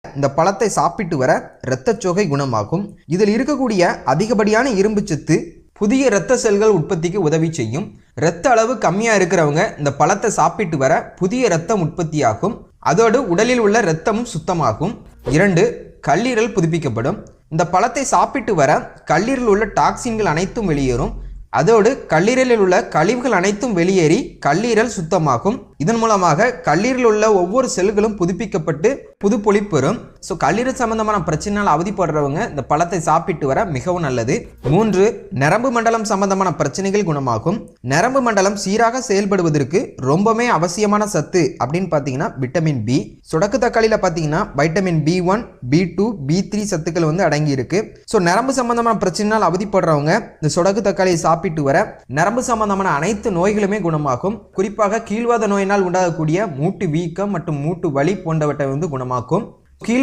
இந்த பழத்தை சாப்பிட்டு வர இரத்தச்சோகை குணமாகும். இதில் இருக்கக்கூடிய அதிகப்படியான இரும்பு சத்து புதிய இரத்த செல்கள் உற்பத்திக்கு உதவி செய்யும். இரத்த அளவு கம்மியா இருக்கிறவங்க இந்த பழத்தை சாப்பிட்டு வர புதிய இரத்தம் உற்பத்தியாகும். அதோடு உடலில் உள்ள இரத்தமும் சுத்தமாகும். 2. கல்லீரல் புதுப்பிக்கப்படும். இந்த பழத்தை சாப்பிட்டு வர கல்லீரலில் உள்ள டாக்சின்கள் அனைத்தும் வெளியேறும். அதோடு கல்லீரலில் உள்ள கழிவுகள் அனைத்தும் வெளியேறி கல்லீரல் சுத்தமாகும். இதன் மூலமாக கல்லீரலில் உள்ள ஒவ்வொரு செல்களும் புதுப்பிக்கப்பட்டு புது பொலிப்பு பெறும். ஸோ கல்லீரல் சம்பந்தமான பிரச்சனையால் அவதிப்படுறவங்க இந்த பழத்தை சாப்பிட்டு வர மிகவும் நல்லது. 3. நரம்பு மண்டலம் சம்பந்தமான பிரச்சனைகள் குணமாகும். நரம்பு மண்டலம் சீராக செயல்படுவதற்கு ரொம்பவே அவசியமான சத்து அப்படின்னு பார்த்தீங்கன்னா விட்டமின் பி. சொடக்கு தக்காளியில் பார்த்தீங்கன்னா வைட்டமின் B1, B2, B3 சத்துக்கள் அடங்கி இருக்கு. ஸோ நரம்பு சம்பந்தமான பிரச்சனையால் அவதிப்படுறவங்க இந்த சொடக்கு தக்காளியை சாப்பிட்டு வர நரம்பு சம்பந்தமான அனைத்து நோய்களுமே குணமாகும். குறிப்பாக கீழ்வாத நோயினால் உண்டாகக்கூடிய மூட்டு வீக்கம் மற்றும் மூட்டு வலி போன்றவற்றை குணமாக்கும்.